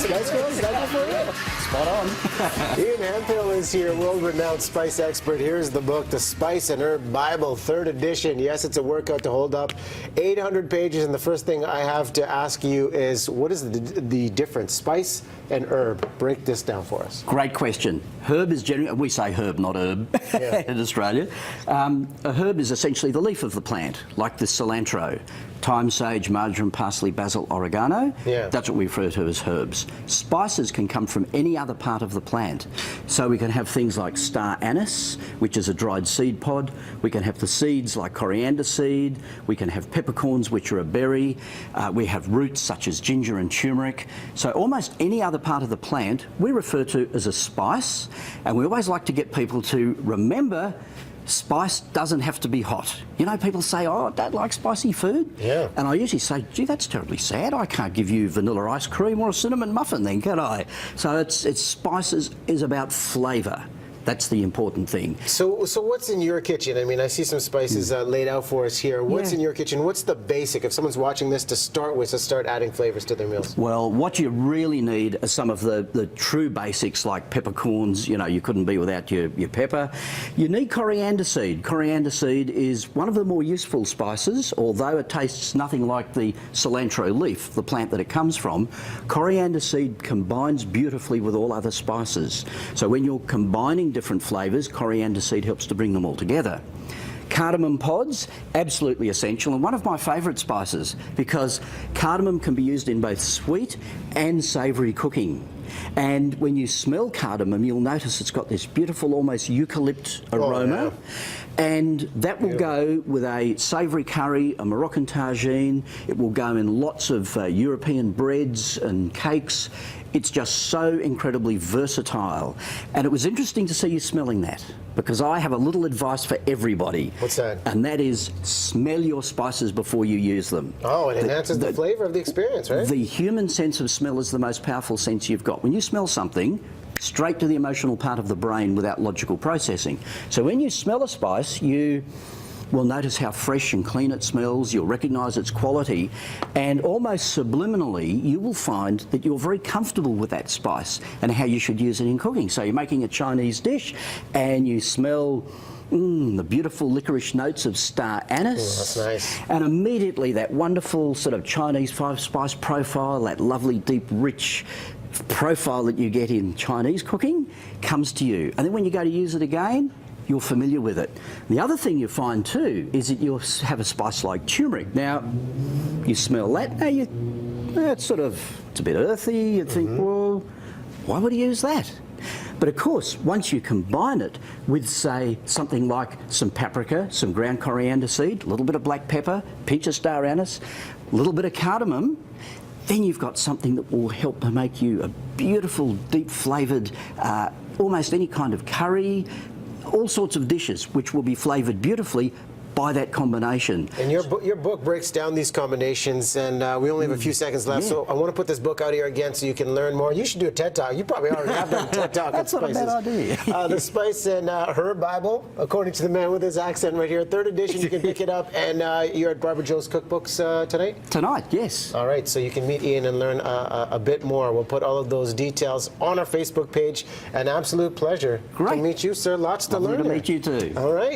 Spice Girls, is that good for you? Spot on. Ian Hemphill is here, world-renowned spice expert. Here's the book, The Spice and Herb Bible, 3rd edition. Yes, it's a workout to hold up. 800 pages, and the first thing I have to ask you is, what is the difference? Spice and herb. Break this down for us. Great question. Herb is generally, we say herb, not herb in Australia. A herb is essentially the leaf of the plant, like the cilantro, thyme, sage, marjoram, parsley, basil, oregano. Yeah. That's what we refer to as herbs. Spices can come from any other part of the plant. So we can have things like star anise, which is a dried seed pod. We can have the seeds like coriander seed. We can have peppercorns, which are a berry. We have roots such as ginger and turmeric. So almost any other part of the plant we refer to as a spice. And we always like to get people to remember spice doesn't have to be hot. You know, people say, oh, I don't like spicy food. Yeah. And I usually say, gee, that's terribly sad. I can't give you vanilla ice cream or a cinnamon muffin then, can I? So it's spices is about flavour. That's the important thing. So what's in your kitchen? I mean, I see some spices laid out for us here. What's in your kitchen? What's the basic, if someone's watching this, to start with, to start adding flavors to their meals? Well, what you really need are some of the true basics like peppercorns. You know, you couldn't be without your pepper. You need coriander seed. Coriander seed is one of the more useful spices, although it tastes nothing like the cilantro leaf, the plant that it comes from. Coriander seed combines beautifully with all other spices. So when you're combining different flavours, coriander seed helps to bring them all together. Cardamom pods, absolutely essential, and one of my favourite spices because cardamom can be used in both sweet and savoury cooking. And when you smell cardamom, you'll notice it's got this beautiful, almost eucalypt aroma. Oh, yeah. And that will go with a savoury curry, a Moroccan tagine. It will go in lots of European breads and cakes. It's just so incredibly versatile. And it was interesting to see you smelling that, because I have a little advice for everybody. What's that? And that is, smell your spices before you use them. Oh, it enhances the flavor of the experience, right? The human sense of smell is the most powerful sense you've got. When you smell something, straight to the emotional part of the brain without logical processing. So when you smell a spice, you will notice how fresh and clean it smells, you'll recognise its quality, and almost subliminally you will find that you're very comfortable with that spice and how you should use it in cooking. So you're making a Chinese dish and you smell the beautiful licorice notes of star anise. Ooh, that's nice. And immediately that wonderful sort of Chinese 5-spice profile, that lovely deep rich profile that you get in Chinese cooking comes to you. And then when you go to use it again, you're familiar with it. The other thing you find too is that you'll have a spice like turmeric. Now, you smell that, now it's a bit earthy, you think, well, why would he use that? But of course, once you combine it with, say, something like some paprika, some ground coriander seed, a little bit of black pepper, pinch of star anise, a little bit of cardamom, then you've got something that will help to make you a beautiful, deep flavoured, almost any kind of curry, all sorts of dishes which will be flavoured beautifully by that combination. And your book breaks down these combinations, and we only have a few seconds left, so I want to put this book out here again so you can learn more. You should do a TED Talk. You probably already have done a TED Talk on spices. That's not a bad idea. The Spice and Herb Bible, according to the man with his accent right here. 3rd edition, you can pick it up, and you're at Barbara Joe's Cookbooks tonight? Tonight, yes. All right, so you can meet Ian and learn a bit more. We'll put all of those details on our Facebook page. An absolute pleasure to meet you, sir. Lots to learn. Lovely to meet you too. All right.